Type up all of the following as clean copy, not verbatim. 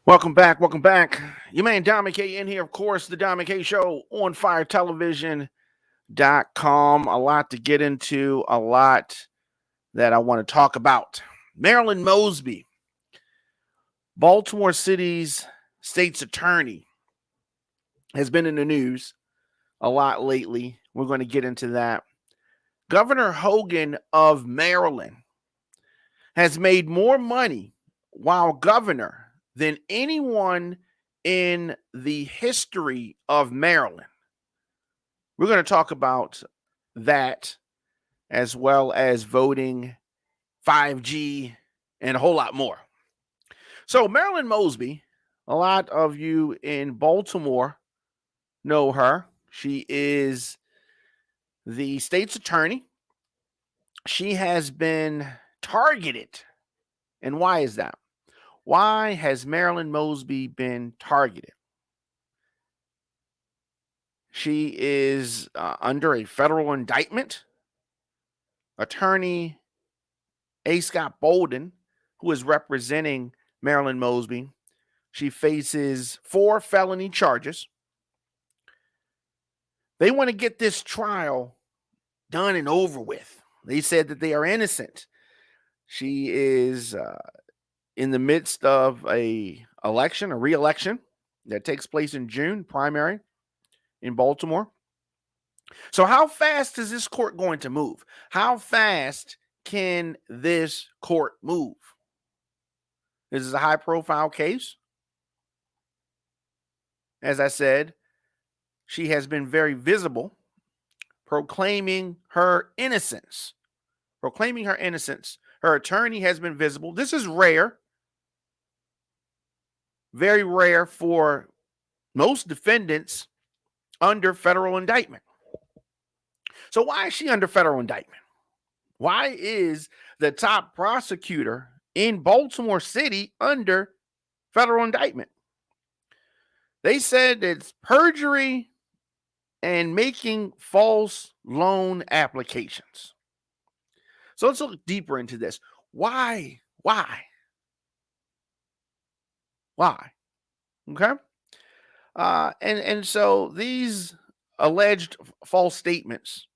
Welcome back. Welcome back. Your man Diamond K in here, of course, the Diamond K Show on firetelevision.com. A lot to get into, a lot that I want to talk about. Marilyn Mosby, Baltimore City's state's attorney, has been in the news a lot lately. We're going to get into that. Governor Hogan of Maryland has made more money while governor than anyone in the history of Maryland. We're going to talk about that as well as voting, 5G, and a whole lot more. So, Marilyn Mosby, a lot of you in Baltimore know her. She is the state's attorney. She has been targeted. And why is that? Why has Marilyn Mosby been targeted? She is under a federal indictment. Attorney A. Scott Bolden, who is representing Marilyn Mosby, she faces 4 felony charges. They want to get this trial done and over with. They said that they are innocent. She is in the midst of a re-election that takes place in June, primary in Baltimore. So how fast is this court going to move? How fast can this court move? This is a high-profile case. As I said, she has been very visible, proclaiming her innocence. Proclaiming her innocence. Her attorney has been visible. This is rare. Very rare for most defendants under federal indictment. So why is she under federal indictment? Why is the top prosecutor in Baltimore City under federal indictment? They said it's perjury and making false loan applications. So let's look deeper into this. Why? Okay. And so these alleged false statements,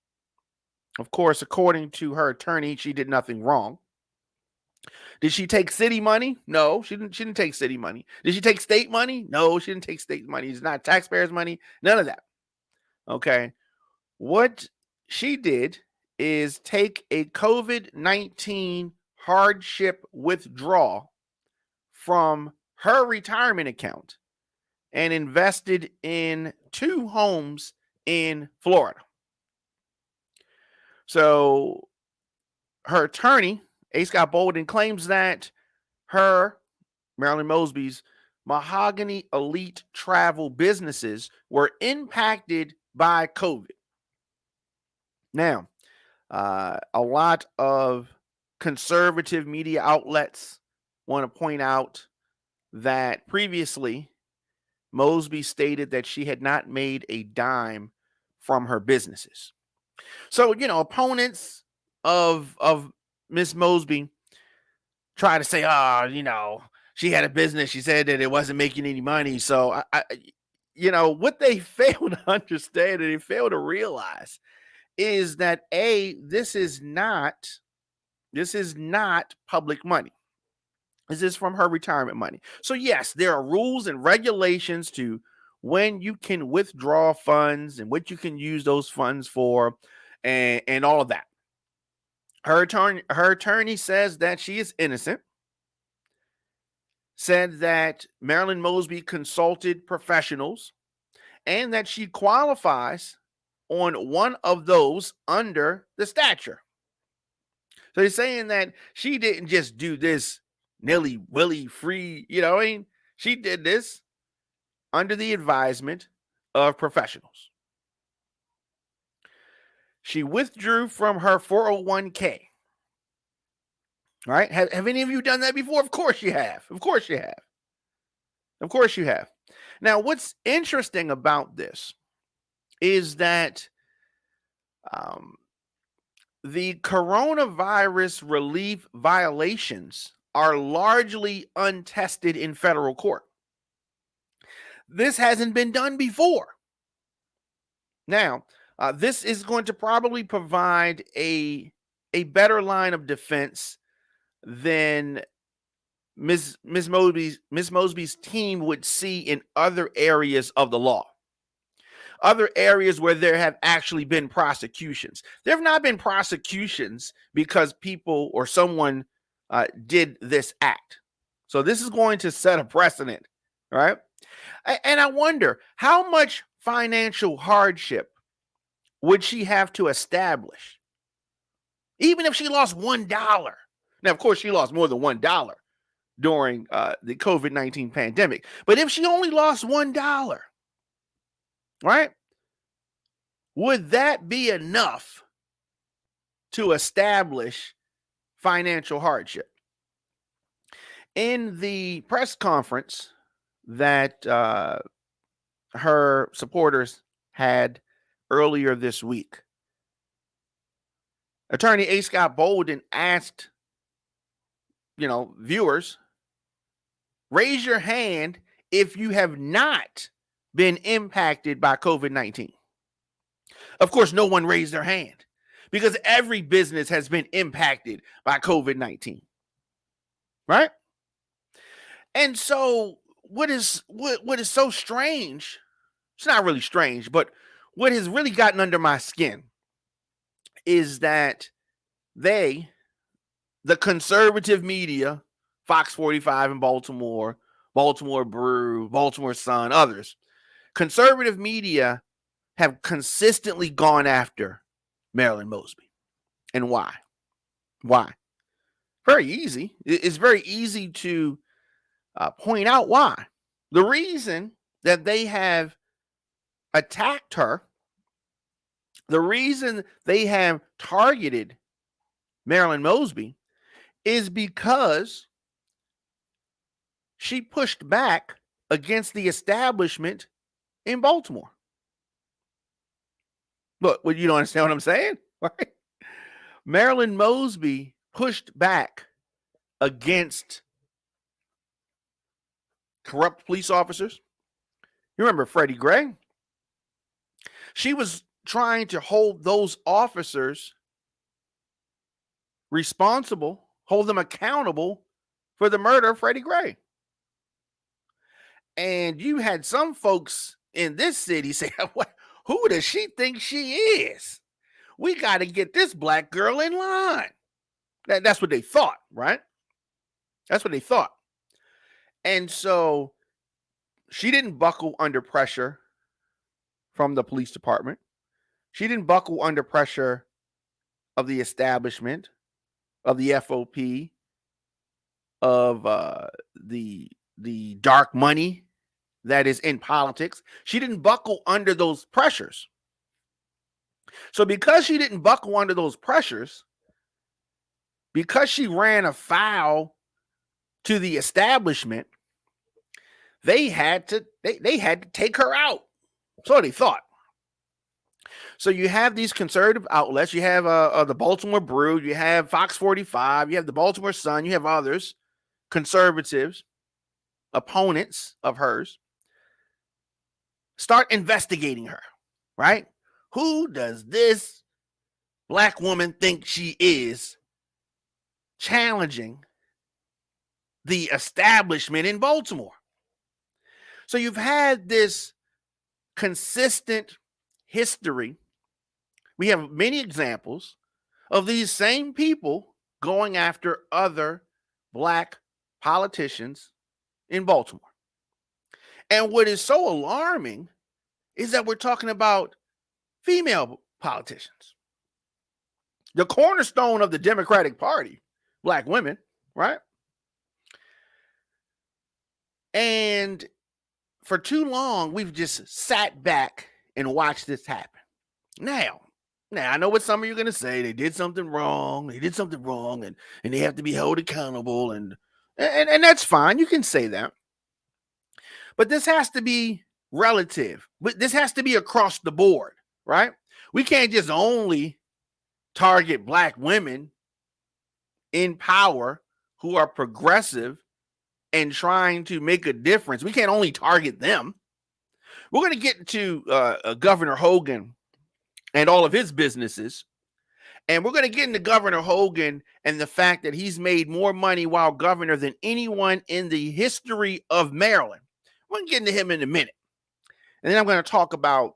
of course, according to her attorney, she did nothing wrong. Did she take city money? No, she didn't take city money. Did she take state money? No, she didn't take state money. It's not taxpayers' money. None of that. Okay. What she did is take a COVID-19 hardship withdrawal from her retirement account and invested in 2 homes in Florida. So her attorney, A. Scott Bolden, claims that her, Marilyn Mosby's, Mahogany Elite travel businesses were impacted by COVID. Now, a lot of conservative media outlets want to point out that previously Mosby stated that she had not made a dime from her businesses. So, opponents of Miss Mosby try to say, she had a business. She said that it wasn't making any money. So, what they fail to understand and they fail to realize is that this is not public money. This is from her retirement money. So yes, there are rules and regulations to when you can withdraw funds and what you can use those funds for, and all of that. Her attorney says that she is innocent. Said that Marilyn Mosby consulted professionals and that she qualifies on one of those under the stature. So he's saying that she didn't just do this nilly-willy free, she did this under the advisement of professionals. She withdrew from her 401k. All right. Have any of you done that before? Of course you have. Of course you have. Of course you have. Now, what's interesting about this is that the coronavirus relief violations are largely untested in federal court. This hasn't been done before. Now, this is going to probably provide a better line of defense than Ms. Mosby's team would see in other areas of the law, other areas where there have actually been prosecutions. There have not been prosecutions because people or someone did this act. So this is going to set a precedent, right? And I wonder how much financial hardship would she have to establish, even if she lost $1? Now, of course, she lost more than $1 during the COVID-19 pandemic. But if she only lost $1, right, would that be enough to establish financial hardship? In the press conference that her supporters had earlier this week, Attorney A. Scott Bolden asked, viewers, raise your hand if you have not been impacted by COVID-19. Of course, no one raised their hand because every business has been impacted by COVID-19, right? And so what is so strange, it's not really strange, but what has really gotten under my skin is that the conservative media, Fox 45 in Baltimore, Baltimore Brew, Baltimore Sun, others, conservative media have consistently gone after Marilyn Mosby. And why? Why? Very easy. It's very easy to point out why. The reason that they have attacked her, the reason they have targeted Marilyn Mosby is because she pushed back against the establishment in Baltimore. Look, well, you don't understand what I'm saying? Right? Marilyn Mosby pushed back against corrupt police officers. You remember Freddie Gray? She was trying to hold those officers responsible, hold them accountable for the murder of Freddie Gray. And you had some folks in this city say, who does she think she is? We got to get this black girl in line. That's what they thought, right? That's what they thought. And so she didn't buckle under pressure from the police department. She didn't buckle under pressure of the establishment, of the FOP, of the dark money that is in politics. She didn't buckle under those pressures. So because she didn't buckle under those pressures, because she ran afoul to the establishment, they had to take her out. So they thought. So you have these conservative outlets. You have the Baltimore Brew. You have Fox 45. You have the Baltimore Sun. You have others, conservatives, opponents of hers. Start investigating her, right? Who does this black woman think she is, challenging the establishment in Baltimore? So you've had this consistent history. We have many examples of these same people going after other black politicians in Baltimore. And what is so alarming is that we're talking about female politicians. The cornerstone of the Democratic Party, black women, right? And for too long, we've just sat back and watched this happen. Now, I know what some of you are going to say. They did something wrong. And they have to be held accountable. And that's fine. You can say that. But this has to be relative. But this has to be across the board, right? We can't just only target black women in power who are progressive and trying to make a difference. We can't only target them. We're going to get to Governor Hogan and all of his businesses. And we're going to get into Governor Hogan and the fact that he's made more money while governor than anyone in the history of Maryland. We're going to get into him in a minute. And then I'm going to talk about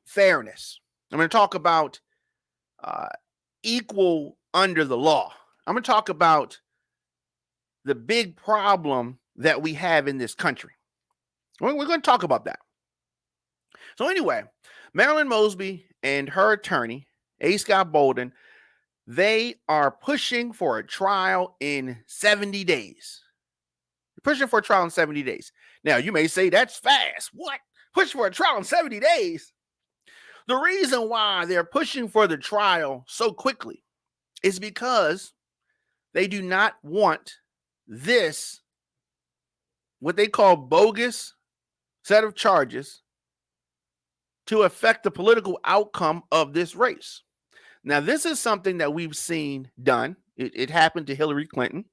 fairness. I'm going to talk about equal under the law. I'm going to talk about the big problem that we have in this country. We're going to talk about that. So anyway, Marilyn Mosby and her attorney, A. Scott Bolden, they are pushing for a trial in 70 days. They're pushing for a trial in 70 days. Now, you may say, that's fast. What? Pushing for a trial in 70 days? The reason why they're pushing for the trial so quickly is because they do not want this, what they call bogus set of charges, to affect the political outcome of this race. Now, this is something that we've seen done. It happened to Hillary Clinton,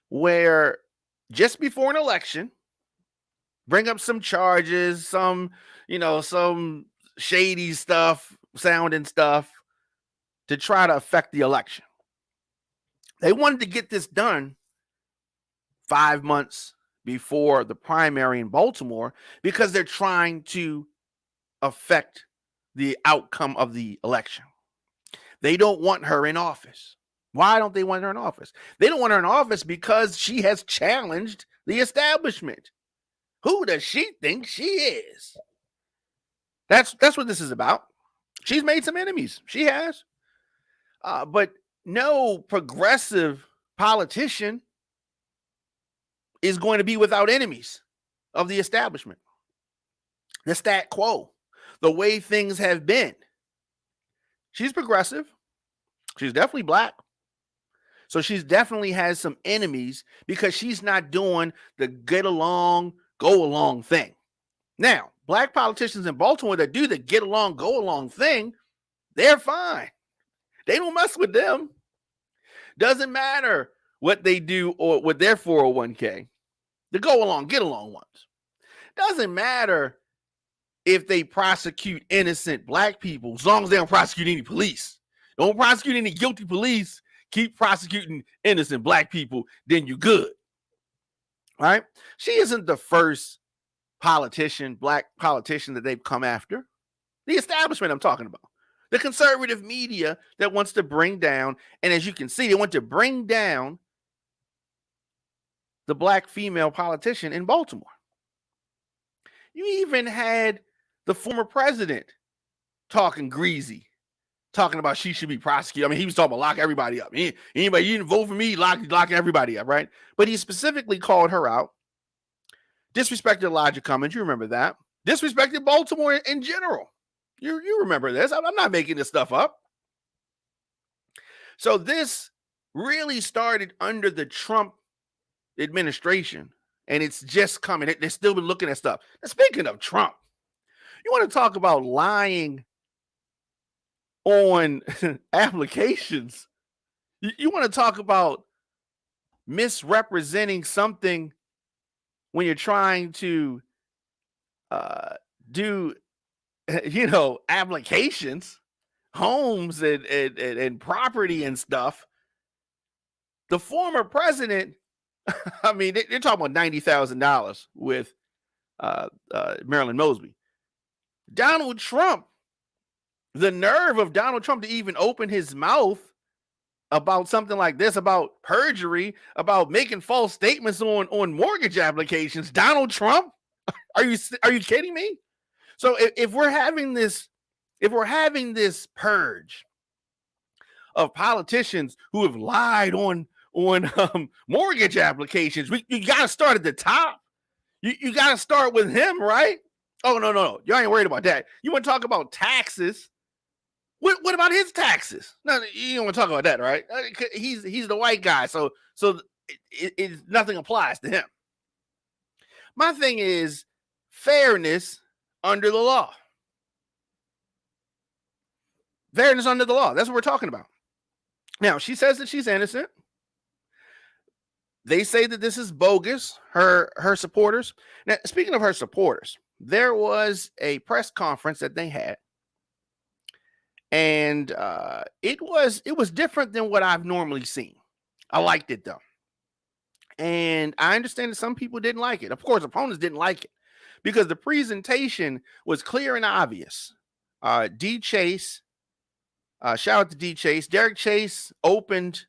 where just before an election, bring up some charges, some shady stuff, sounding stuff to try to affect the election. They wanted to get this done 5 months before the primary in Baltimore because they're trying to affect the outcome of the election. They don't want her in office. Why don't they want her in office? They don't want her in office because she has challenged the establishment. Who does she think she is? That's what this is about. She's made some enemies. She has. But no progressive politician is going to be without enemies of the establishment. The stat quo, the way things have been. She's progressive. She's definitely black. So she's definitely has some enemies because she's not doing the get along, go along thing. Now, black politicians in Baltimore that do the get along, go along thing, they're fine. They don't mess with them. Doesn't matter what they do or with their 401k. The go along, get along ones. Doesn't matter if they prosecute innocent black people, as long as they don't prosecute any police. Don't prosecute any guilty police. Keep prosecuting innocent black people, then you're good. All right? She isn't the first black politician that they've come after. The establishment I'm talking about. The conservative media that wants to bring down, and as you can see, they want to bring down the black female politician in Baltimore. You even had the former president talking greasy, talking about she should be prosecuted. I mean, he was talking about lock everybody up. Anybody, you didn't vote for me, locking everybody up, right? But he specifically called her out, disrespected Elijah Cummings. You remember that. Disrespected Baltimore in general. You remember this. I'm not making this stuff up. So this really started under the Trump administration, and it's just coming. They've still been looking at stuff. Now, speaking of Trump, you want to talk about lying on applications. You want to talk about misrepresenting something when you're trying to do applications, homes and property and stuff. The former president, I mean, they're talking about $90,000 with Marilyn Mosby. Donald Trump, the nerve of Donald Trump to even open his mouth about something like this, about perjury, about making false statements on mortgage applications. Donald Trump, are you kidding me? So if we're having this purge of politicians who have lied on mortgage applications, you got to start at the top. You got to start with him, right? Oh, no. You ain't worried about that. You want to talk about taxes? What about his taxes? No, you don't want to talk about that, right? He's the white guy, so nothing applies to him. My thing is fairness under the law. Fairness under the law. That's what we're talking about. Now, she says that she's innocent. They say that this is bogus, her supporters. Now, speaking of her supporters, there was a press conference that they had, and it was different than what I've normally seen. I liked it though. And I understand that some people didn't like it. Of course, opponents didn't like it because the presentation was clear and obvious. D Chase, shout out to D Chase. Derek Chase opened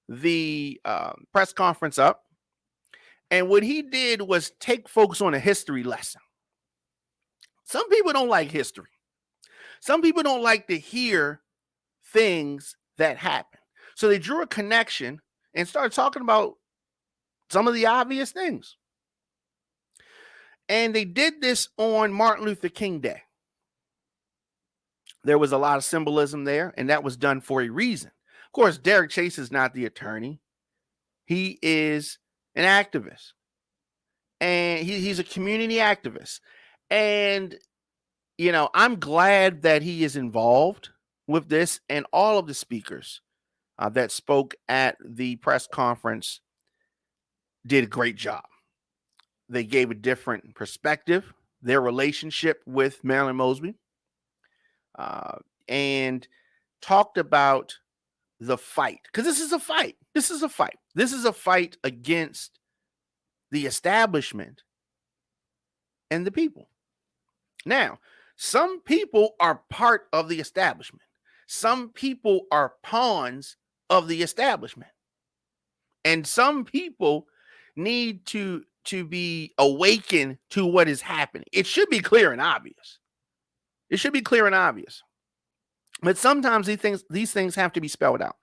the press conference up. And what he did was take folks on a history lesson. Some people don't like history. Some people don't like to hear things that happen. So they drew a connection and started talking about some of the obvious things. And they did this on Martin Luther King Day. There was a lot of symbolism there, and that was done for a reason. Of course, Derek Chase is not the attorney. He is an activist. And he's a community activist. And, you know, I'm glad that he is involved with this, and all of the speakers that spoke at the press conference did a great job. They gave a different perspective, their relationship with Marilyn Mosby, and talked about the fight. Because this is a fight. This is a fight. This is a fight against the establishment and the people. Now, some people are part of the establishment. Some people are pawns of the establishment. And some people need to be awakened to what is happening. It should be clear and obvious. It should be clear and obvious. But sometimes these things have to be spelled out.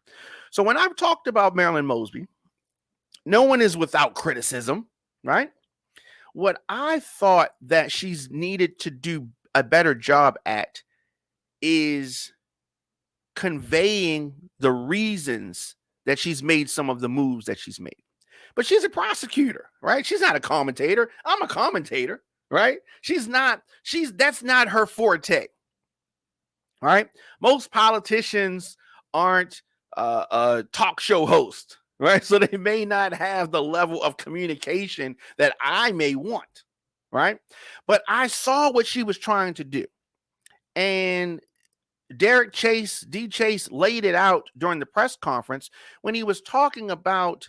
So when I've talked about Marilyn Mosby, no one is without criticism, right? What I thought that she's needed to do a better job at is conveying the reasons that she's made some of the moves that she's made. But she's a prosecutor, right? She's not a commentator. I'm a commentator, right? That's not her forte, right? Most politicians aren't a talk show host, right? So they may not have the level of communication that I may want, right? But I saw what she was trying to do. And Derek Chase, D Chase, laid it out during the press conference when he was talking about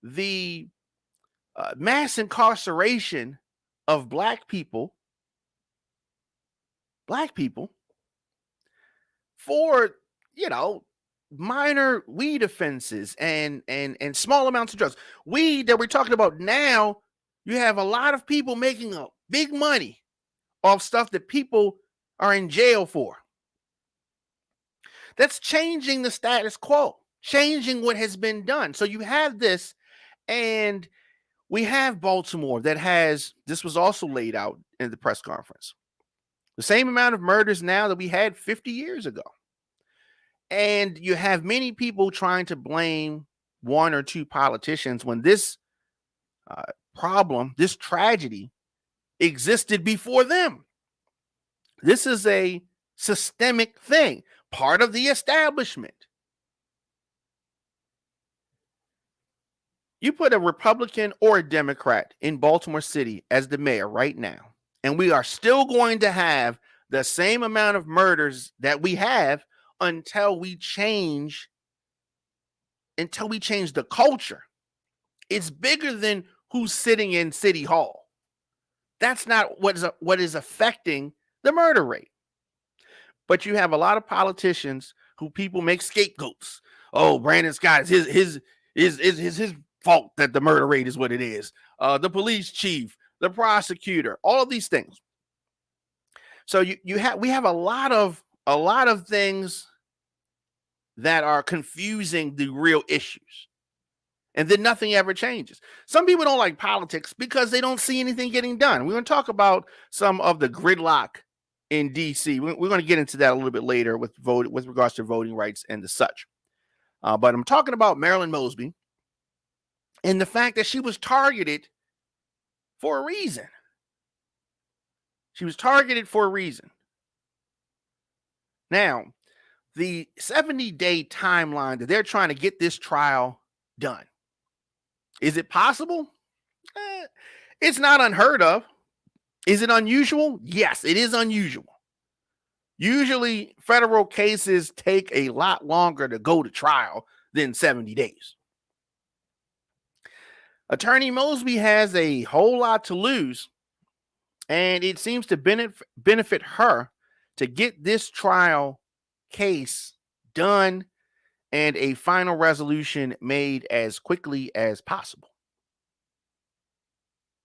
the mass incarceration of black people for, you know, minor weed offenses and small amounts of drugs. Weed that we're talking about now, you have a lot of people making a big money off stuff that people are in jail for. That's changing the status quo, changing what has been done. So you have this, and we have Baltimore that has, this was also laid out in the press conference, the same amount of murders now that we had 50 years ago. And you have many people trying to blame one or two politicians when this problem, this tragedy existed before them. This is a systemic thing, part of the establishment. You put a Republican or a Democrat in Baltimore City as the mayor right now, and we are still going to have the same amount of murders that we have until we change the culture. It's bigger than who's sitting in City Hall. That's not what is affecting the murder rate. But you have a lot of politicians who people make scapegoats. Oh, Brandon Scott, is his fault that the murder rate is what it is. The police chief, the prosecutor, all of these things. So we have a lot of things that are confusing the real issues. And then nothing ever changes. Some people don't like politics because they don't see anything getting done. We're going to talk about some of the gridlock in D.C. We're going to get into that a little bit later with regards to voting rights and the such. But I'm talking about Marilyn Mosby and the fact that she was targeted for a reason. She was targeted for a reason. Now, the 70-day timeline that they're trying to get this trial done Is it possible? It's not unheard of. Is it unusual? Yes, it is unusual. Usually, federal cases take a lot longer to go to trial than 70 days. Attorney Mosby has a whole lot to lose, and it seems to benefit her to get this trial case done and a final resolution made as quickly as possible.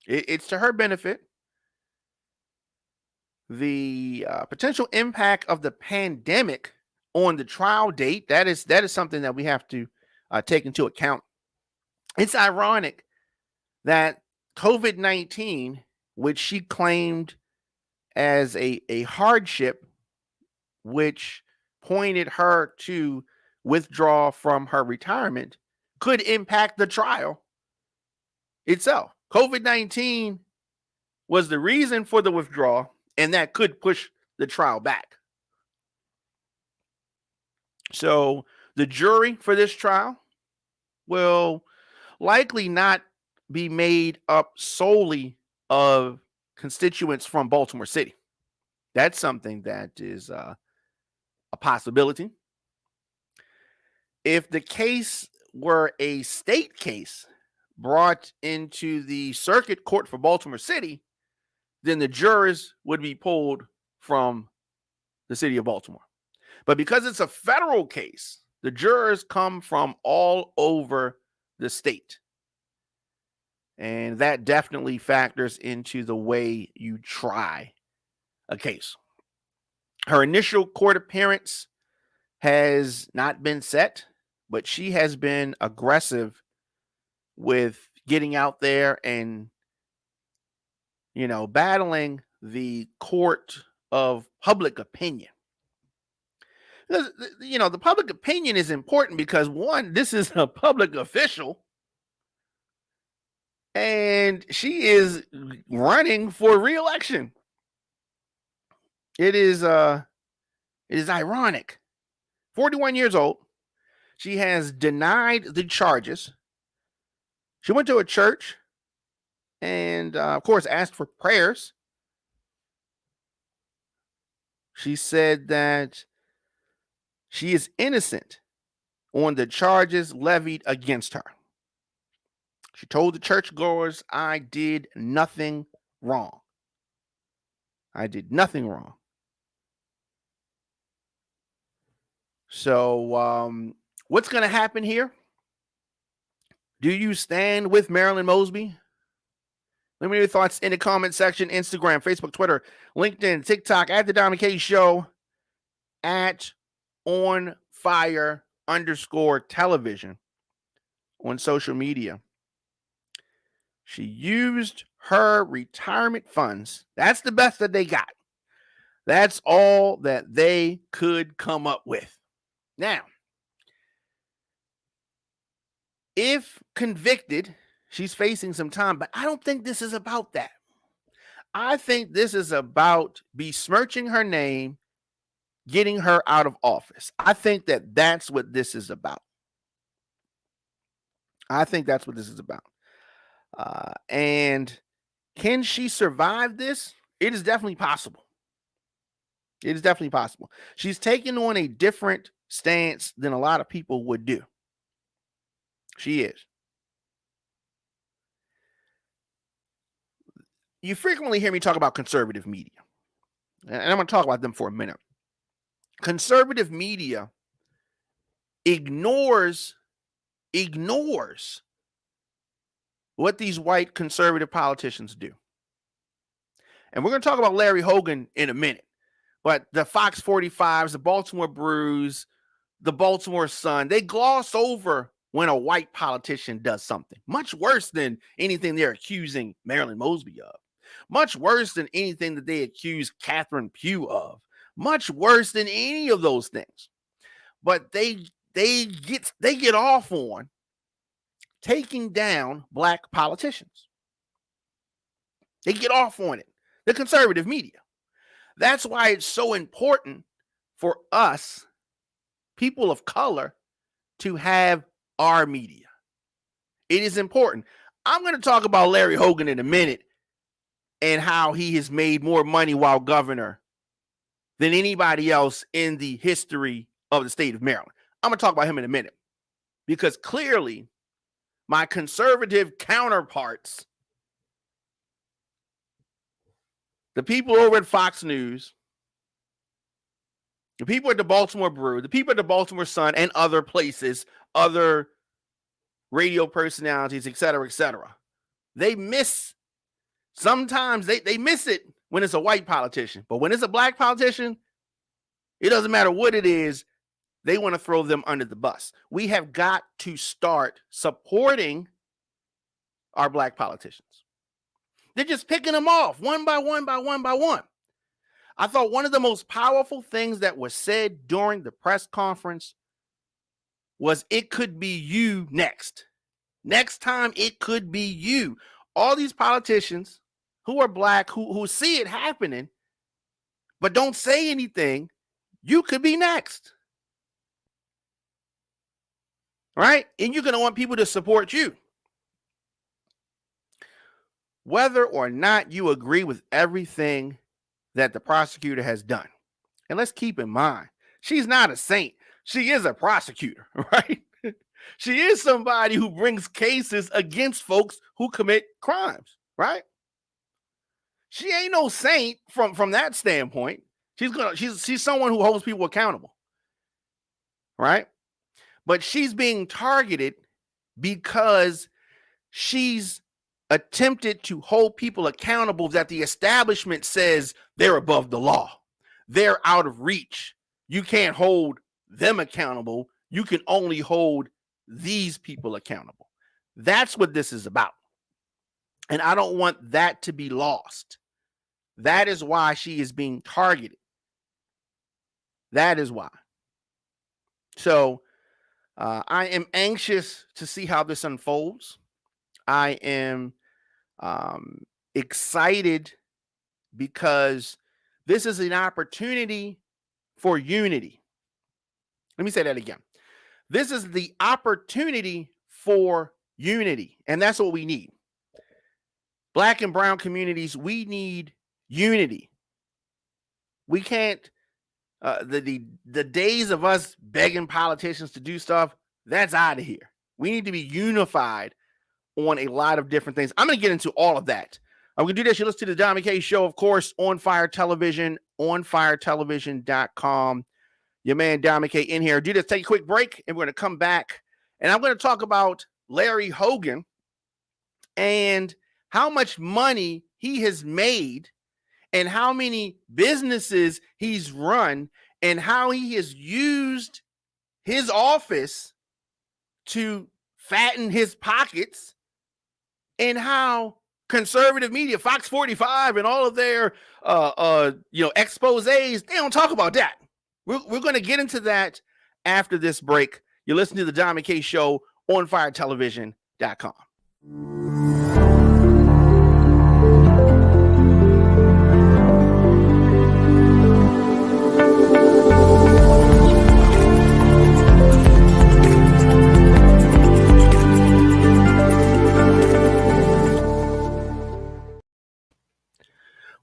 It's to her benefit. The potential impact of the pandemic on the trial date, that is something that we have to take into account. It's ironic that COVID-19, which she claimed as a hardship, which pointed her to withdraw from her retirement, could impact the trial itself. COVID-19 was the reason for the withdrawal, and that could push the trial back. So the jury for this trial will likely not be made up solely of constituents from Baltimore City. That's something that is a possibility. If the case were a state case brought into the circuit court for Baltimore City, then the jurors would be pulled from the city of Baltimore. But because it's a federal case, the jurors come from all over the state. And that definitely factors into the way you try a case. Her initial court appearance has not been set, but she has been aggressive with getting out there and, battling the court of public opinion. The public opinion is important because, one, this is a public official, and she is running for re-election. It is ironic. 41 years old. She has denied the charges. She went to a church and, of course, asked for prayers. She said that she is innocent on the charges levied against her. She told the churchgoers, "I did nothing wrong. I did nothing wrong." So, what's going to happen here? Do you stand with Marilyn Mosby? Let me know your thoughts in the comment section. Instagram, Facebook, Twitter, LinkedIn, TikTok, at TheDiamondKShow, at onfire_television on social media. She used her retirement funds. That's the best that they got. That's all that they could come up with. Now, if convicted, she's facing some time, but I don't think this is about that. I think this is about besmirching her name, getting her out of office. I think that that's what this is about. And can she survive this? It is definitely possible. She's taking on a different stance than a lot of people would do. She is. You frequently hear me talk about conservative media, and I'm going to talk about them for a minute. Conservative media ignores what these white conservative politicians do. And we're going to talk about Larry Hogan in a minute. But the Fox 45s, the Baltimore Brews, the Baltimore Sun, they gloss over when a white politician does something much worse than anything they're accusing Marilyn Mosby of, much worse than anything that they accuse Catherine Pugh of, much worse than any of those things. But they get off on taking down black politicians. They get off on it. The conservative media. That's why it's so important for us, people of color, to have our media. It is important. I'm going to talk about Larry Hogan in a minute and how he has made more money while governor than anybody else in the history of the state of Maryland. I'm going to talk about him in a minute because clearly my conservative counterparts, the people over at Fox News, the people at the Baltimore Brew, the people at the Baltimore Sun, and other places, other radio personalities, et cetera, they miss, sometimes they miss it when it's a white politician. But when it's a black politician, it doesn't matter what it is, they want to throw them under the bus. We have got to start supporting our black politicians. They're just picking them off one by one by one by one. I thought one of the most powerful things that was said during the press conference was it could be you next. Next time it could be you. All these politicians who are black, who see it happening, but don't say anything, you could be next. Right? And you're going to want people to support you. Whether or not you agree with everything that the prosecutor has done. And let's keep in mind, she's not a saint. She is a prosecutor, right? She is somebody who brings cases against folks who commit crimes, right? She ain't no saint from that standpoint. She's someone who holds people accountable, right? But she's being targeted because she's attempted to hold people accountable that the establishment says they're above the law. They're out of reach. You can't hold them accountable. You can only hold these people accountable. That's what this is about. And I don't want that to be lost. That is why she is being targeted. That is why. So I am anxious to see how this unfolds. I am excited because this is an opportunity for unity. Let me say that again. This is the opportunity for unity, and that's what we need. Black and brown communities, we need unity. We can't, the days of us begging politicians to do stuff, that's out of here. We need to be unified on a lot of different things. I'm going to get into all of that. I'm going to do this. You listen to the Diamond K Show, of course, on Fire Television, on firetelevision.com. Your man Diamond K in here. Do this, take a quick break, and we're going to come back. And I'm going to talk about Larry Hogan and how much money he has made and how many businesses he's run and how he has used his office to fatten his pockets, and how conservative media, Fox 45 and all of their exposés, they don't talk about that. We're going to get into that after this break. You're listening to the Diamond K Show on firetelevision.com.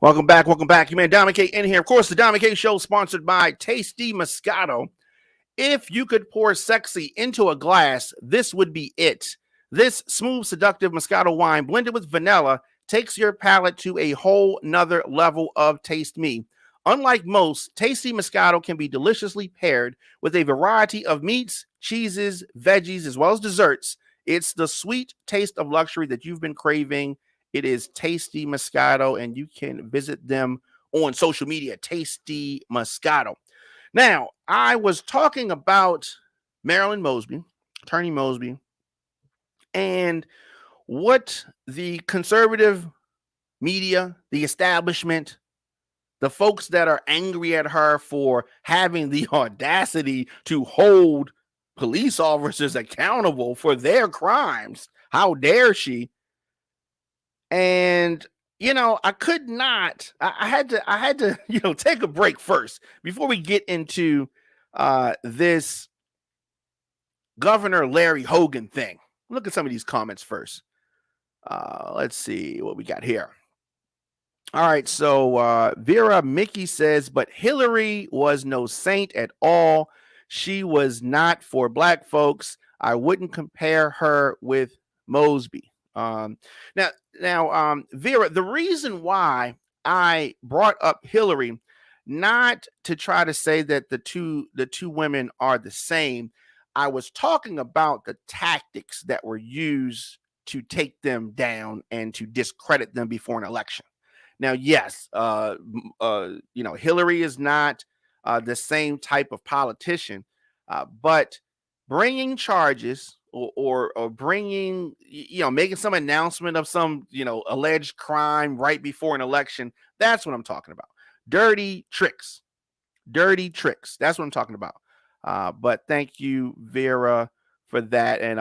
Welcome back. You man, Diamond K in here. Of course, the Diamond K Show sponsored by Tasty Moscato. If you could pour sexy into a glass, this would be it. This smooth, seductive Moscato wine blended with vanilla takes your palate to a whole nother level of taste me. Unlike most, Tasty Moscato can be deliciously paired with a variety of meats, cheeses, veggies, as well as desserts. It's the sweet taste of luxury that you've been craving. It is Tasty Moscato, and you can visit them on social media, Tasty Moscato. Now, I was talking about Marilyn Mosby, Attorney Mosby, and what the conservative media, the establishment, the folks that are angry at her for having the audacity to hold police officers accountable for their crimes. How dare she? And, I could not, I had to, take a break first before we get into this Governor Larry Hogan thing. Look at some of these comments first. Let's see what we got here. All right, so Vera Mickey says, but Hillary was no saint at all. She was not for black folks. I wouldn't compare her with Mosby. Now, Vera, the reason why I brought up Hillary, not to try to say that the two women are the same. I was talking about the tactics that were used to take them down and to discredit them before an election. Now, yes, Hillary is not the same type of politician, but bringing charges or bringing, making some announcement of some, alleged crime right before an election, that's what I'm talking about. Dirty tricks. That's what I'm talking about. But thank you, Vera, for that. And,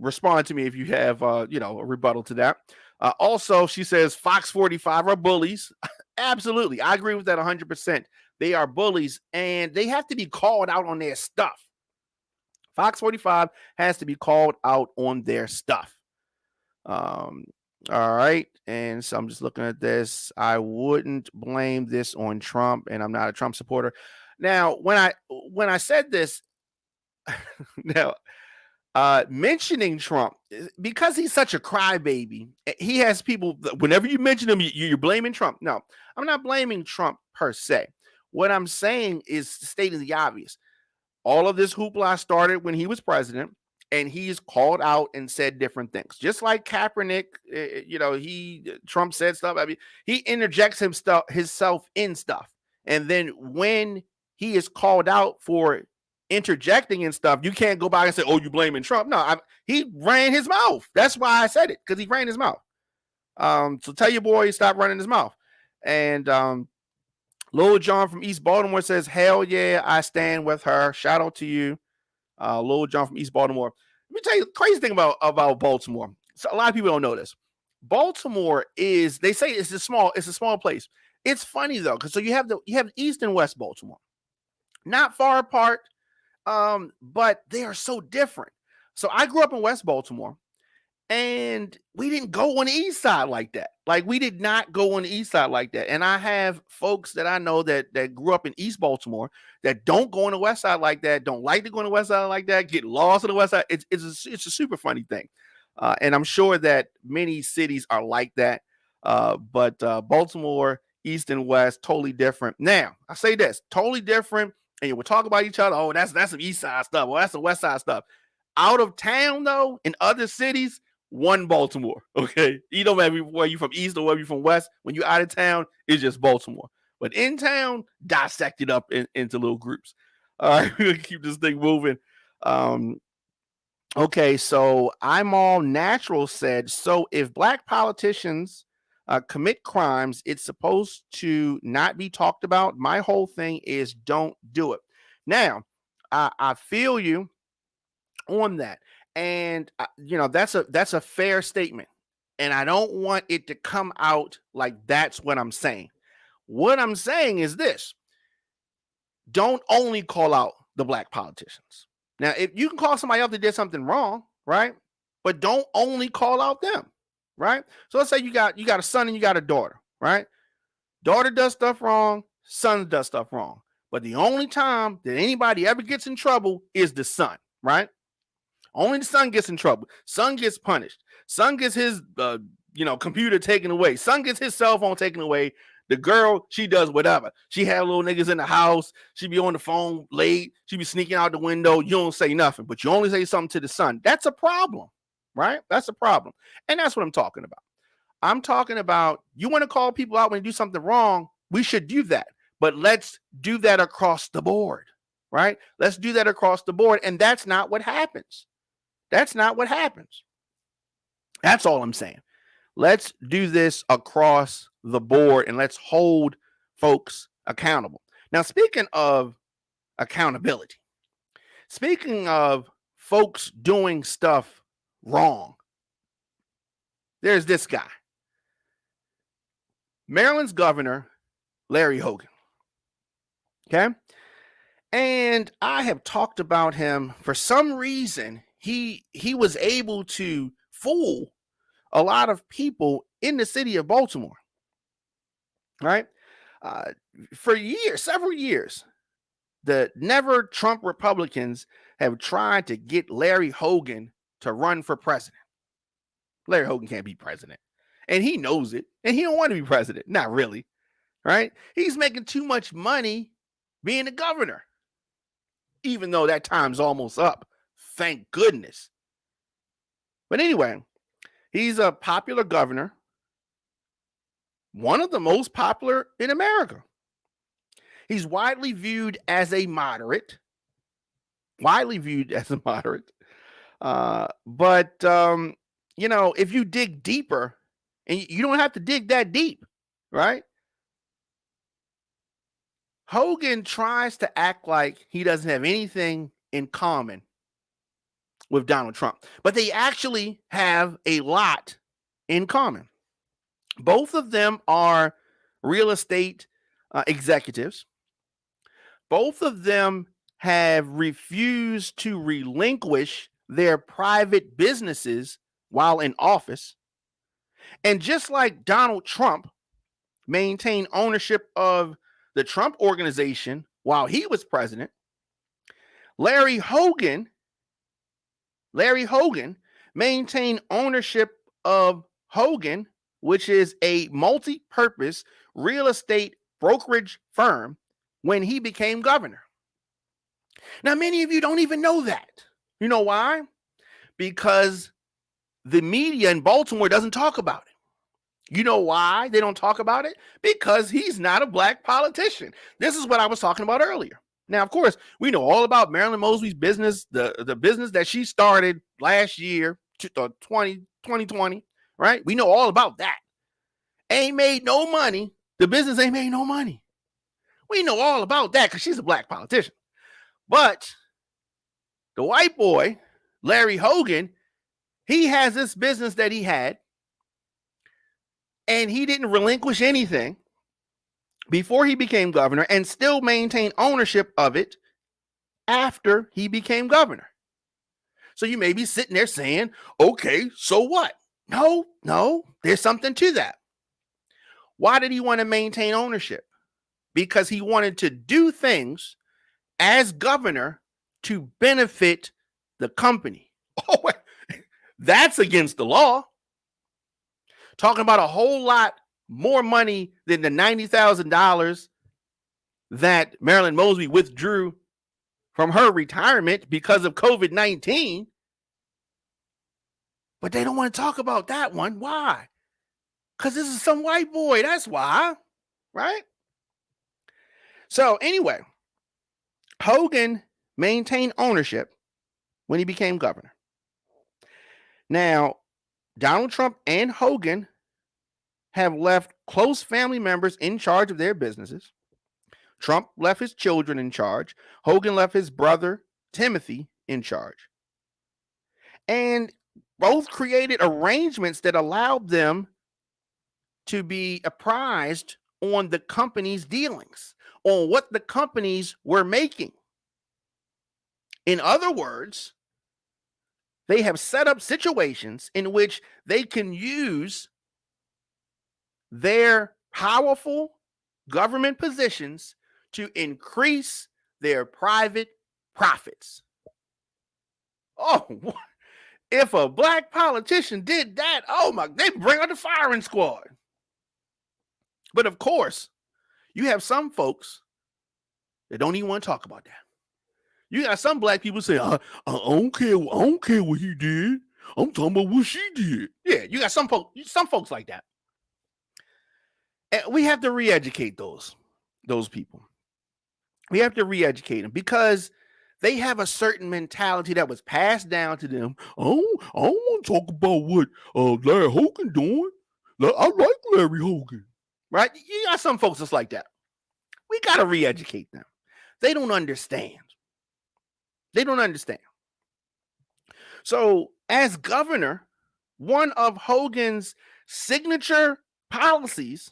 respond to me if you have, a rebuttal to that. Also, she says Fox 45 are bullies. Absolutely. I agree with that 100%. They are bullies and they have to be called out on their stuff. Fox 45 has to be called out on their stuff. All right. And so I'm just looking at this. I wouldn't blame this on Trump, and I'm not a Trump supporter. Now, when I said this, now, mentioning Trump, because he's such a crybaby, he has people, whenever you mention him, you're blaming Trump. No, I'm not blaming Trump per se. What I'm saying is stating the obvious. All of this hoopla started when he was president, and he's called out and said different things. Just like Kaepernick, Trump said stuff. I mean, he interjects himself in stuff. And then when he is called out for interjecting and stuff, you can't go back and say, oh, you blaming Trump. No, he ran his mouth. That's why I said it, because he ran his mouth. So tell your boy stop running his mouth. And Lil John from East Baltimore says, hell yeah, I stand with her. Shout out to you, Lil John from East Baltimore. Let me tell you the crazy thing about Baltimore. So a lot of people don't know this. Baltimore is, they say it's a small place. It's funny though, because so you have East and West Baltimore, not far apart, but they are so different. So I grew up in West Baltimore, and we didn't go on the east side like that. Like, we did not go on the east side like that. And I have folks that I know that grew up in East Baltimore that don't go on the west side like that, don't like to go on the west side like that, get lost on the west side. It's a super funny thing. And I'm sure that many cities are like that. But Baltimore, East and West, totally different. Now, I say this, totally different. And we'll talk about each other. Oh, that's some east side stuff. Well, that's some west side stuff. Out of town, though, in other cities, one Baltimore, okay? You don't matter where you from east or where you from west. When you're out of town, it's just Baltimore. But in town, dissect it up into little groups. All right, we're going to keep this thing moving. Okay, so I'm All Natural said, so if black politicians commit crimes, it's supposed to not be talked about. My whole thing is don't do it. Now, I feel you on that. And that's a fair statement, and I don't want it to come out like that's what I'm saying. What I'm saying is this: don't only call out the black politicians. Now, if you can call somebody else that did something wrong, right? But don't only call out them, right? So let's say you got a son and you got a daughter, right? Daughter does stuff wrong, son does stuff wrong. But the only time that anybody ever gets in trouble is the son, right? Only the son gets in trouble. Son gets punished. Son gets his, computer taken away. Son gets his cell phone taken away. The girl, she does whatever. She had little niggas in the house. She be on the phone late. She be sneaking out the window. You don't say nothing, but you only say something to the son. That's a problem, right? That's a problem. And that's what I'm talking about. I'm talking about, you want to call people out when they do something wrong, we should do that. But let's do that across the board, right? Let's do that across the board. And that's not what happens. That's not what happens. That's all I'm saying. Let's do this across the board and let's hold folks accountable. Now, speaking of accountability, speaking of folks doing stuff wrong, there's this guy, Maryland's governor, Larry Hogan. Okay. And I have talked about him. For some reason, he was able to fool a lot of people in the city of Baltimore, right? For years, several years, the never Trump Republicans have tried to get Larry Hogan to run for president. Larry Hogan can't be president, and he knows it, and he don't want to be president. Not really, right? He's making too much money being a governor, even though that time's almost up. Thank goodness. But anyway, he's a popular governor, one of the most popular in America. He's widely viewed as a moderate. But if you dig deeper, and you don't have to dig that deep, right? Hogan tries to act like he doesn't have anything in common with Donald Trump, but they actually have a lot in common. Both of them are real estate executives. Both of them have refused to relinquish their private businesses while in office. And just like Donald Trump maintained ownership of the Trump Organization while he was president, Larry Hogan maintained ownership of Hogan, which is a multi-purpose real estate brokerage firm, when he became governor. Now, many of you don't even know that. You know why? Because the media in Baltimore doesn't talk about it. You know why they don't talk about it? Because he's not a black politician. This is what I was talking about earlier. Now, of course, we know all about Marilyn Mosby's business, the business that she started last year, 2020, right? We know all about that. Ain't made no money. The business ain't made no money. We know all about that because she's a black politician. But the white boy, Larry Hogan, he has this business that he had, and he didn't relinquish anything before he became governor and still maintain ownership of it after he became governor. So you may be sitting there saying, okay, so what? No, there's something to that. Why did he want to maintain ownership? Because he wanted to do things as governor to benefit the company. Oh, that's against the law. Talking about a whole lot more money than the $90,000 that Marilyn Mosby withdrew from her retirement because of COVID-19. But they don't want to talk about that one. Why? Because this is some white boy. That's why, right? So anyway, Hogan maintained ownership when he became governor. Now, Donald Trump and Hogan have left close family members in charge of their businesses. Trump left his children in charge. Hogan left his brother, Timothy, in charge. And both created arrangements that allowed them to be apprised on the company's dealings, on what the companies were making. In other words, they have set up situations in which they can use their powerful government positions to increase their private profits. Oh, if a black politician did that, oh my, they bring out the firing squad. But of course, you have some folks that don't even want to talk about that. You got some black people say, I don't care what he did. I'm talking about what she did. Yeah, you got some folks like that. And we have to re-educate those people. We have to re-educate them because they have a certain mentality that was passed down to them. I don't want to talk about what Larry Hogan doing. I like Larry Hogan. Right? You got some folks that's like that. We got to re-educate them. They don't understand. So, as governor, one of Hogan's signature policies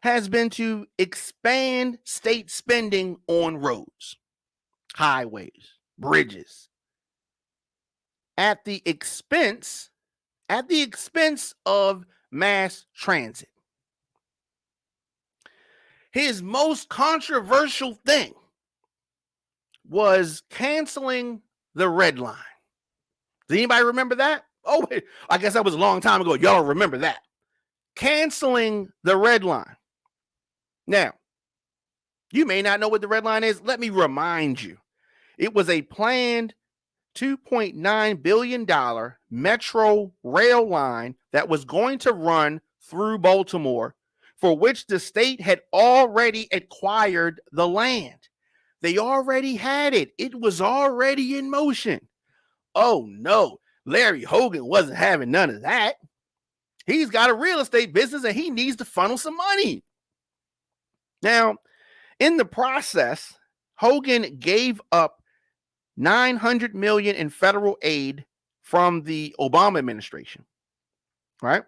has been to expand state spending on roads, highways, bridges. at the expense of mass transit. His most controversial thing was canceling the red line. Does anybody remember that? Oh, I guess that was a long time ago. Y'all remember that. Canceling the red line. Now, you may not know what the red line is. Let me remind you. It was a planned $2.9 billion metro rail line that was going to run through Baltimore, for which the state had already acquired the land. They already had it. It was already in motion. Oh no, Larry Hogan wasn't having none of that. He's got a real estate business and he needs to funnel some money. Now, in the process, Hogan gave up $900 million in federal aid from the Obama administration. Right?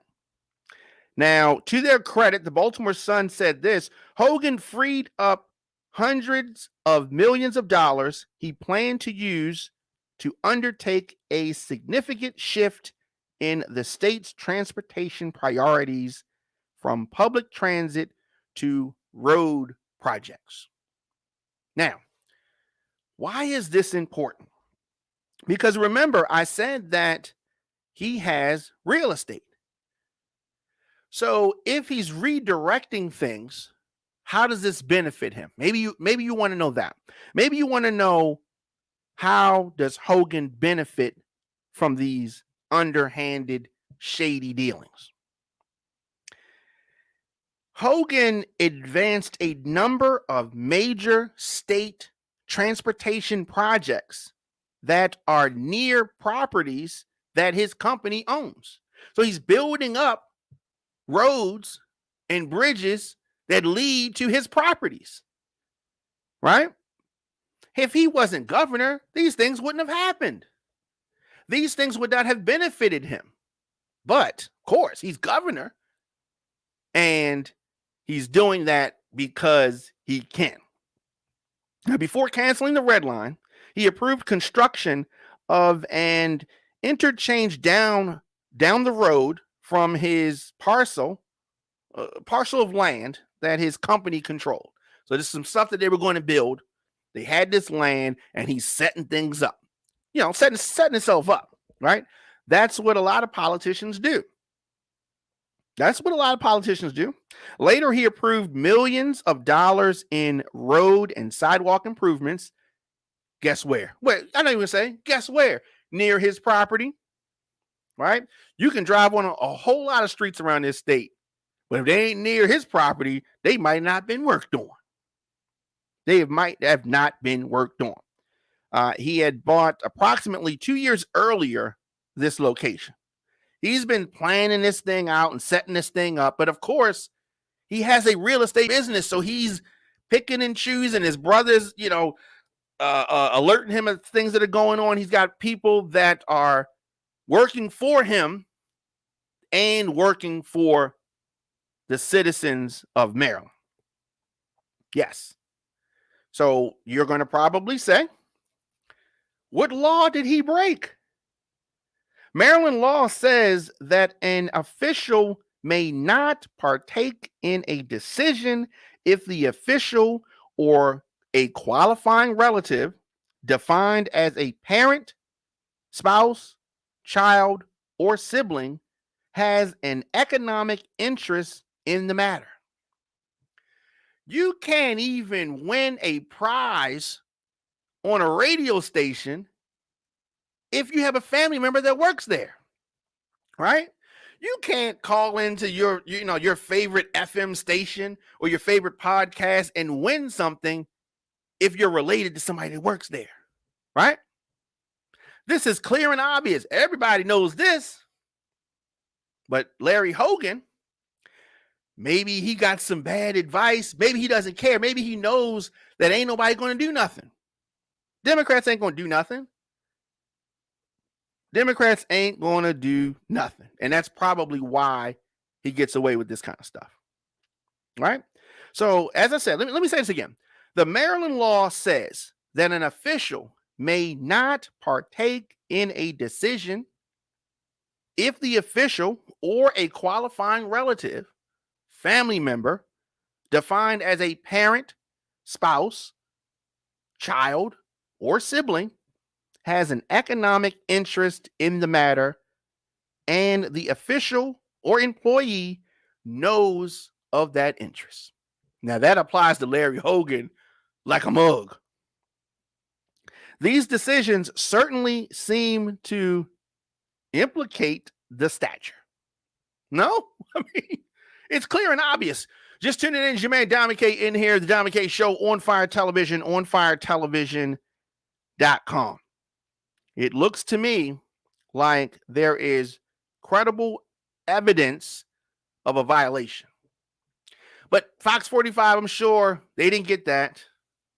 Now, to their credit, the Baltimore Sun said this: Hogan freed up hundreds of millions of dollars he planned to use to undertake a significant shift in the state's transportation priorities from public transit to road projects. Now, why is this important? Because remember, I said that he has real estate. So if he's redirecting things, how does this benefit him? Maybe you want to know that. Maybe you want to know, how does Hogan benefit from these underhanded, shady dealings? Hogan advanced a number of major state transportation projects that are near properties that his company owns. So he's building up roads and bridges that lead to his properties, right? If he wasn't governor, these things wouldn't have happened. These things would not have benefited him. But, of course, he's governor, and he's doing that because he can. Now, before canceling the red line, he approved construction of an interchange down the road from his parcel of land that his company controlled. So there's some stuff that they were going to build. They had this land, and he's setting things up. Setting himself up, right? That's what a lot of politicians do. Later, he approved millions of dollars in road and sidewalk improvements. Guess where? Well, I don't even say, guess where? Near his property, right? You can drive on a whole lot of streets around this state, but if they ain't near his property, they might not have been worked on. They might have not been worked on. He had bought approximately 2 years earlier this location. He's been planning this thing out and setting this thing up. But of course, he has a real estate business. So he's picking and choosing. His brothers, alerting him of things that are going on. He's got people that are working for him and working for the citizens of Maryland. Yes. So you're going to probably say, what law did he break? Maryland law says that an official may not partake in a decision if the official or a qualifying relative defined as a parent, spouse, child, or sibling has an economic interest in the matter. You can't even win a prize on a radio station if you have a family member that works there, right? You can't call into your favorite FM station or your favorite podcast and win something if you're related to somebody that works there, right? This is clear and obvious. Everybody knows this. But Larry Hogan, maybe he got some bad advice. Maybe he doesn't care. Maybe he knows that ain't nobody going to do nothing. Democrats ain't going to do nothing. Democrats ain't going to do nothing. And that's probably why he gets away with this kind of stuff. Right? So, as I said, let me say this again. The Maryland law says that an official may not partake in a decision if the official or a qualifying relative, family member, defined as a parent, spouse, child, or sibling, has an economic interest in the matter and the official or employee knows of that interest. Now, that applies to Larry Hogan like a mug. These decisions certainly seem to implicate the stature. No? I mean, it's clear and obvious. Just tuning in, it's your man Diamond K in here, the Diamond K Show on Fire Television, onfiretelevision.com. It looks to me like there is credible evidence of a violation. But Fox 45, I'm sure they didn't get that.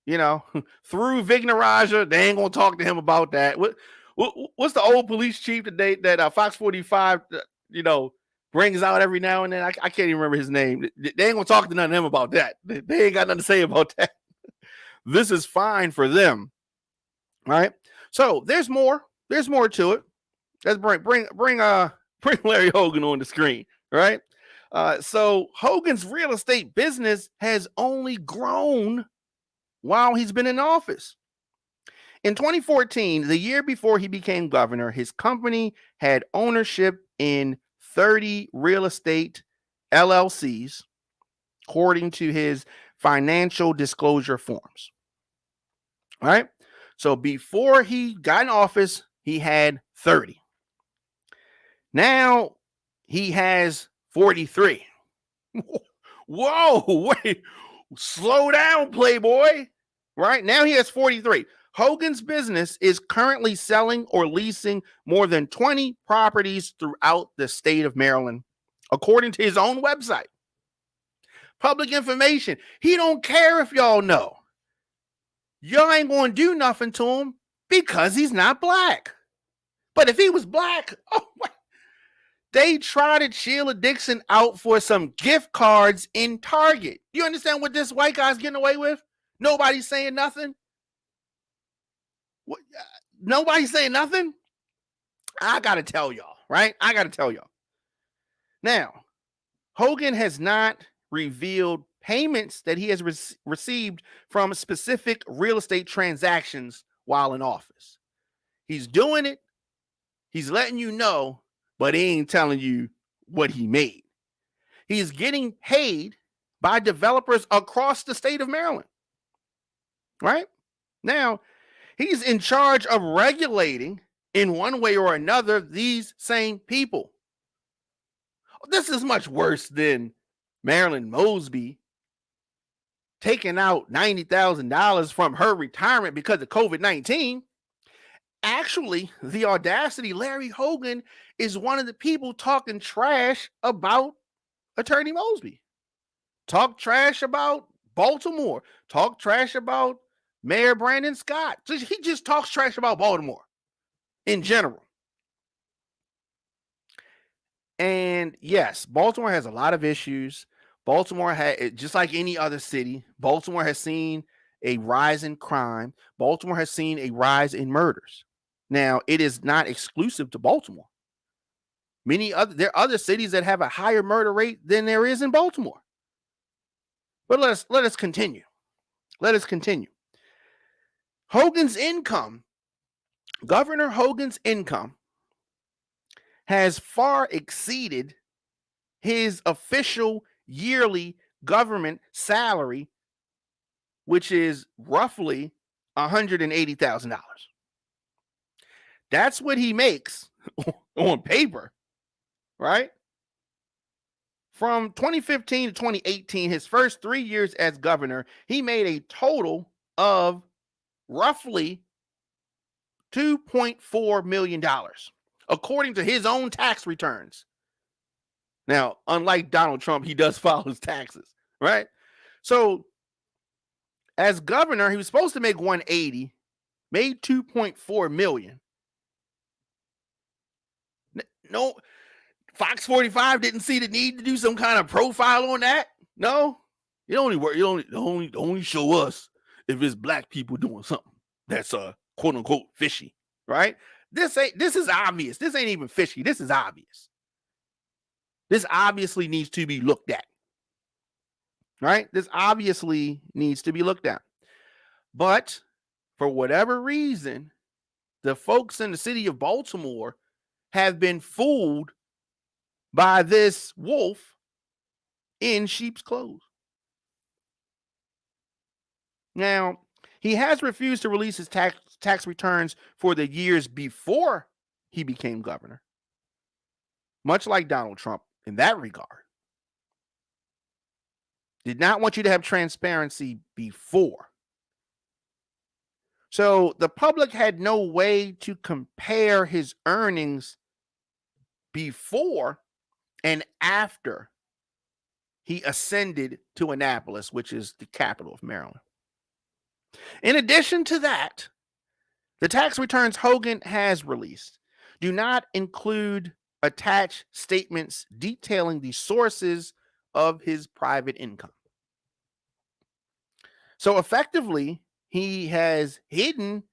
Through Vignaraja, they ain't going to talk to him about that. What's the old police chief today that Fox 45, brings out every now and then? I can't even remember his name. They ain't going to talk to none of them about that. They ain't got nothing to say about that. This is fine for them. Right? So there's more. There's more to it. Let's bring Larry Hogan on the screen. Right? So Hogan's real estate business has only grown while he's been in office. In 2014, the year before he became governor, his company had ownership in 30 real estate LLCs, according to his financial disclosure forms. All right. So before he got in office, he had 30. Now he has 43. Whoa, wait, slow down, Playboy. Right now he has 43. Hogan's business is currently selling or leasing more than 20 properties throughout the state of Maryland, according to his own website. Public information. He don't care if y'all know. Y'all ain't going to do nothing to him because he's not black. But if he was black, they trotted Sheila Dixon out for some gift cards in Target. You understand what this white guy's getting away with? Nobody's saying nothing. Nobody's saying nothing. I got to tell y'all, right? I got to tell y'all. Now, Hogan has not revealed payments that he has received from specific real estate transactions while in office. He's doing it. He's letting you know, but he ain't telling you what he made. He's getting paid by developers across the state of Maryland. Right? Now, he's in charge of regulating in one way or another these same people. This is much worse than Marilyn Mosby taking out $90,000 from her retirement because of COVID-19. Actually, the audacity, Larry Hogan is one of the people talking trash about Attorney Mosby. Talk trash about Baltimore. Talk trash about Mayor Brandon Scott. So he just talks trash about Baltimore in general. And yes, Baltimore has a lot of issues. Baltimore had, just like any other city, Baltimore has seen a rise in crime. Baltimore has seen a rise in murders. Now, it is not exclusive to Baltimore. There are other cities that have a higher murder rate than there is in Baltimore. But let us continue. Let us continue. Hogan's income, Governor Hogan's income, has far exceeded his official yearly government salary, which is roughly $180,000. That's what he makes on paper, right? From 2015 to 2018, his first 3 years as governor, he made a total of roughly $2.4 million, according to his own tax returns. Now, unlike Donald Trump, he does file his taxes, right? So, as governor, he was supposed to make 180, made 2.4 million. No, Fox 45 didn't see the need to do some kind of profile on that. No, it only show us if it's black people doing something that's quote unquote fishy, right? This is obvious. This ain't even fishy. This is obvious. This obviously needs to be looked at. Right? This obviously needs to be looked at. But for whatever reason, the folks in the city of Baltimore have been fooled by this wolf in sheep's clothes. Now, he has refused to release his tax returns for the years before he became governor, much like Donald Trump in that regard. Did not want you to have transparency before. So the public had no way to compare his earnings before and after he ascended to Annapolis, which is the capital of Maryland. In addition to that, the tax returns Hogan has released do not include attached statements detailing the sources of his private income. So effectively, he has hidden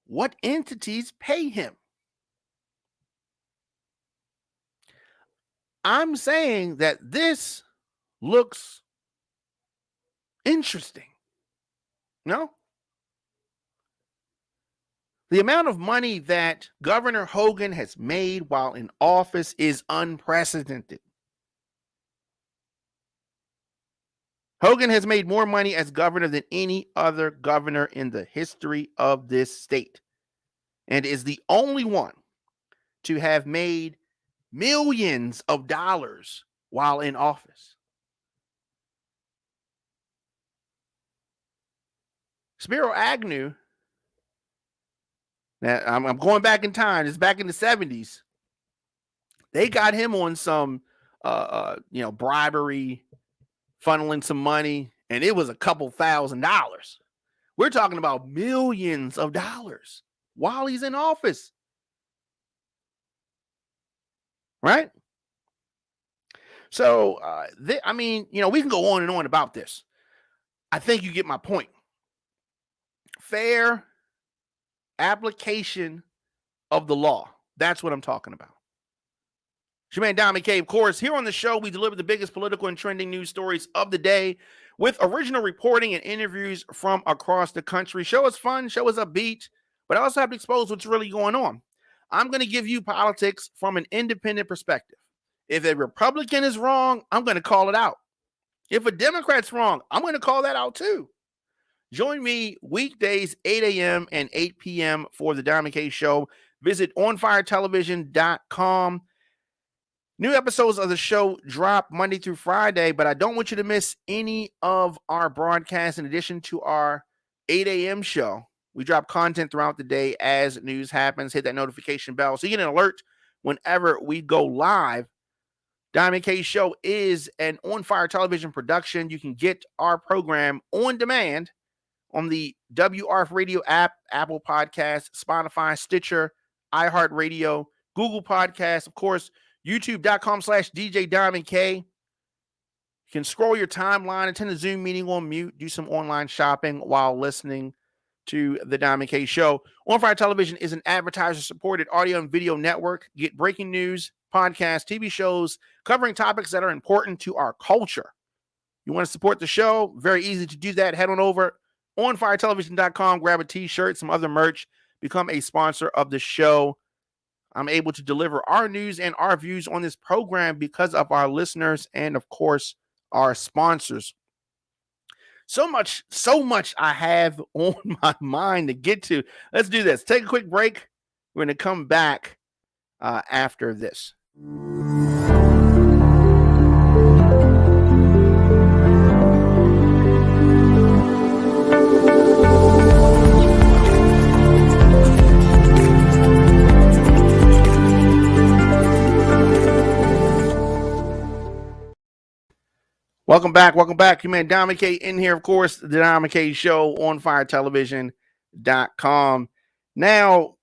what entities pay him. I'm saying that this looks interesting. No? The amount of money that Governor Hogan has made while in office is unprecedented. Hogan has made more money as governor than any other governor in the history of this state, and is the only one to have made millions of dollars while in office. Spiro Agnew, now I'm going back in time, it's back in the 70s. They got him on some bribery, funneling some money, and it was a couple $1,000s. We're talking about millions of dollars while he's in office. Right? So, we can go on and on about this. I think you get my point. Fair application of the law. That's what I'm talking about. It's your man, Diamond K. Of course, here on the show, we deliver the biggest political and trending news stories of the day with original reporting and interviews from across the country. Show is fun, show is upbeat, but I also have to expose what's really going on. I'm going to give you politics from an independent perspective. If a Republican is wrong, I'm going to call it out. If a Democrat's wrong, I'm going to call that out too. Join me weekdays, 8 a.m. and 8 p.m. for the Diamond K Show. Visit onfiretelevision.com. New episodes of the show drop Monday through Friday, but I don't want you to miss any of our broadcasts in addition to our 8 a.m. show. We drop content throughout the day as news happens. Hit that notification bell so you get an alert whenever we go live. Diamond K Show is an On Fire Television production. You can get our program on demand on the WRF Radio app, Apple Podcasts, Spotify, Stitcher, iHeartRadio, Google Podcasts, of course, YouTube.com/DJ Diamond K. You can scroll your timeline, attend a Zoom meeting on mute, do some online shopping while listening to the Diamond K Show. On Fire Television is an advertiser-supported audio and video network. Get breaking news, podcasts, TV shows covering topics that are important to our culture. You want to support the show? Very easy to do that. Head on over onfiretelevision.com, grab a t-shirt, some other merch, become a sponsor of the show. I'm able to deliver our news and our views on this program because of our listeners and, of course, our sponsors. So much I have on my mind to get to. Let's do this. Take a quick break. We're going to come back after this. Welcome back. You man, Diamond K in here, of course, the Diamond K Show on firetelevision.com. Now,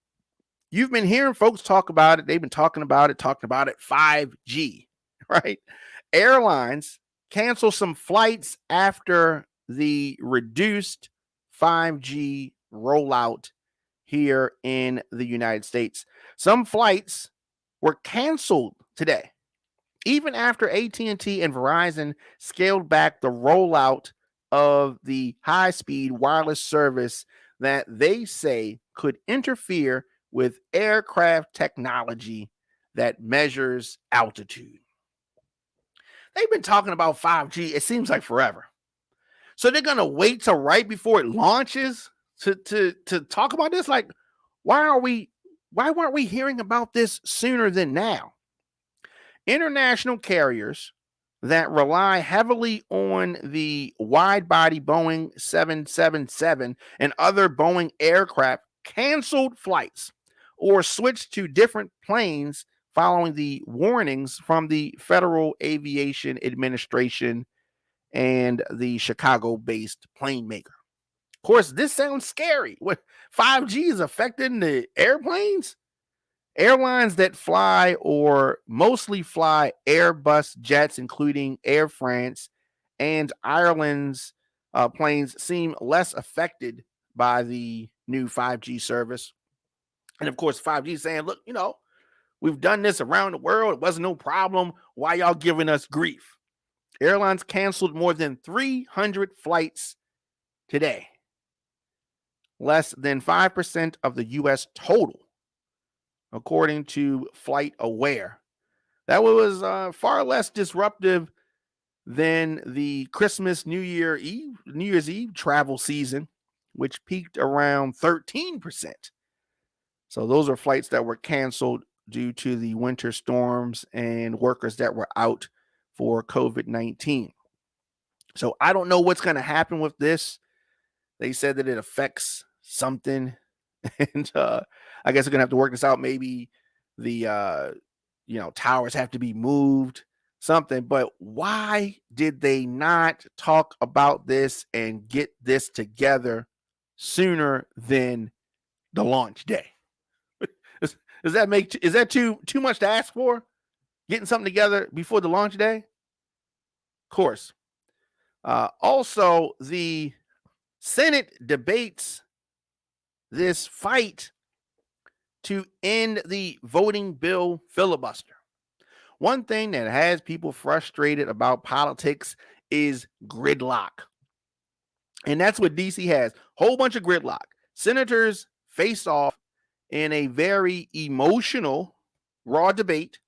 you've been hearing folks talk about it. They've been talking about it, 5G, right? Airlines cancel some flights after the reduced 5G rollout here in the United States. Some flights were canceled today, even after AT&T and Verizon scaled back the rollout of the high-speed wireless service that they say could interfere with aircraft technology that measures altitude. They've been talking about 5G, it seems like forever. So they're going to wait till right before it launches to talk about this? Like, why weren't we hearing about this sooner than now? International carriers that rely heavily on the wide-body Boeing 777 and other Boeing aircraft canceled flights or switched to different planes following the warnings from the Federal Aviation Administration and the Chicago-based plane maker. Of course, this sounds scary. What 5G is affecting the airplanes? Airlines that fly or mostly fly Airbus jets, including Air France and Ireland's planes, seem less affected by the new 5G service. And of course, 5G is saying, look, we've done this around the world. It wasn't no problem. Why y'all giving us grief? Airlines canceled more than 300 flights today, less than 5% of the U.S. total, according to Flight Aware. That was far less disruptive than the Christmas, New Year's Eve travel season, which peaked around 13%. So those are flights that were canceled due to the winter storms and workers that were out for COVID-19. So I don't know what's going to happen with this. They said that it affects something, and I guess we're going to have to work this out. Maybe the towers have to be moved, something. But why did they not talk about this and get this together sooner than the launch day? Is that too much to ask for? Getting something together before the launch day? Of course. Also, the Senate debates this fight to end the voting bill filibuster. One thing that has people frustrated about politics is gridlock. And that's what DC has. Whole bunch of gridlock. Senators face off in a very emotional, raw debate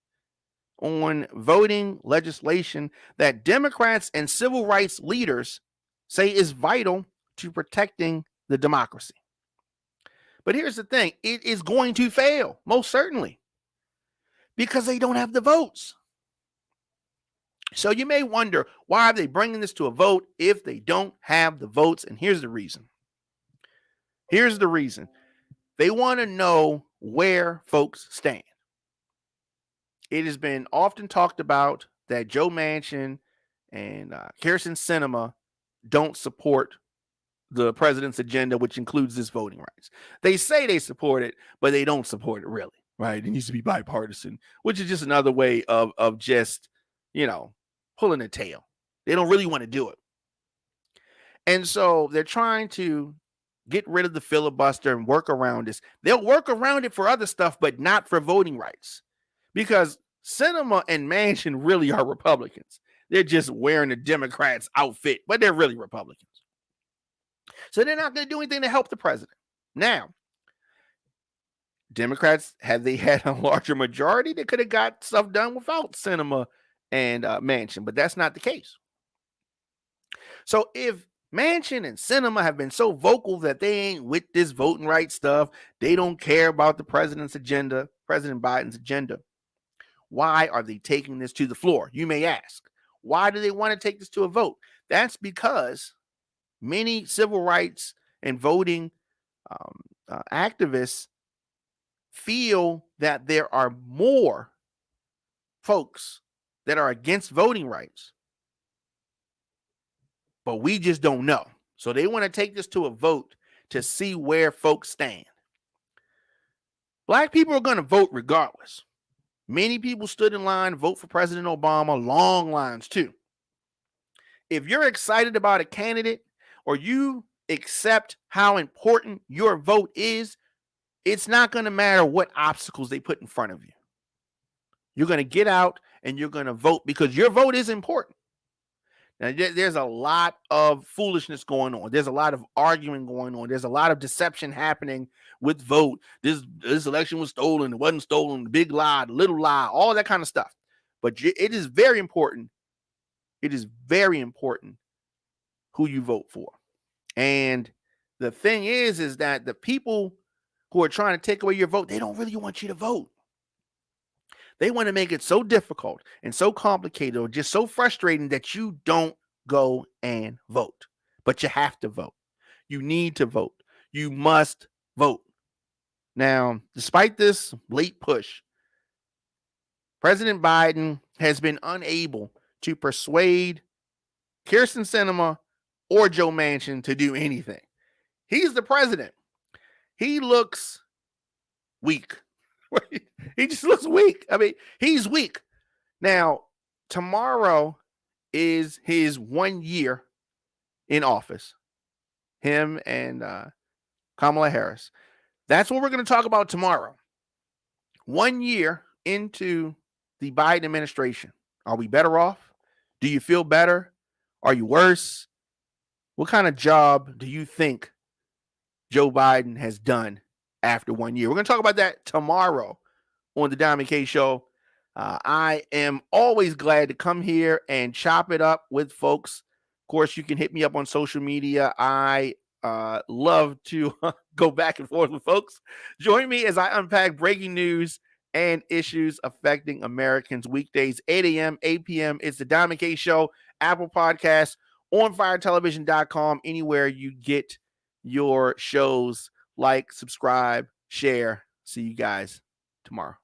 on voting legislation that Democrats and civil rights leaders say is vital to protecting the democracy. But here's the thing, it is going to fail, most certainly, because they don't have the votes. So you may wonder, why are they bringing this to a vote if they don't have the votes? And here's the reason. They want to know where folks stand. It has been often talked about that Joe Manchin and Kyrsten Sinema don't support the president's agenda, which includes this voting rights. They say they support it, but they don't support it really, right? It needs to be bipartisan, which is just another way of just, pulling a tail. They don't really want to do it. And so they're trying to get rid of the filibuster and work around this. They'll work around it for other stuff, but not for voting rights. Because Sinema and Manchin really are Republicans. They're just wearing a Democrats outfit, but they're really Republicans. So they're not going to do anything to help the president. Now, Democrats, had they had a larger majority, they could have got stuff done without Sinema and Manchin, but that's not the case. So if Manchin and Sinema have been so vocal that they ain't with this voting rights stuff, they don't care about the president's agenda, President Biden's agenda, why are they taking this to the floor? You may ask. Why do they want to take this to a vote? That's because many civil rights and voting activists feel that there are more folks that are against voting rights, but we just don't know. So they want to take this to a vote to see where folks stand. Black people are going to vote regardless. Many people stood in line to vote for President Obama, long lines too. If you're excited about a candidate or you accept how important your vote is, it's not going to matter what obstacles they put in front of you. You're going to get out and you're going to vote because your vote is important. Now, there's a lot of foolishness going on. There's a lot of arguing going on. There's a lot of deception happening with vote. This election was stolen. It wasn't stolen. The big lie, the little lie, all that kind of stuff. But it is very important. It is very important who you vote for. And the thing is that the people who are trying to take away your vote, they don't really want you to vote. They want to make it so difficult and so complicated or just so frustrating that you don't go and vote. But you have to vote. You need to vote. You must vote. Now, despite this late push, President Biden has been unable to persuade Kyrsten Sinema or Joe Manchin to do anything. He's the president. He looks weak. He just looks weak. I mean, he's weak. Now, tomorrow is his 1 year in office. Him and Kamala Harris. That's what we're going to talk about tomorrow. 1 year into the Biden administration. Are we better off? Do you feel better? Are you worse? What kind of job do you think Joe Biden has done after 1 year? We're going to talk about that tomorrow on the Diamond K Show. I am always glad to come here and chop it up with folks. Of course, you can hit me up on social media. I love to go back and forth with folks. Join me as I unpack breaking news and issues affecting Americans weekdays, 8 a.m., 8 p.m. It's the Diamond K Show, Apple Podcasts, onfiretelevision.com, anywhere you get your shows. Like, subscribe, share. See you guys tomorrow.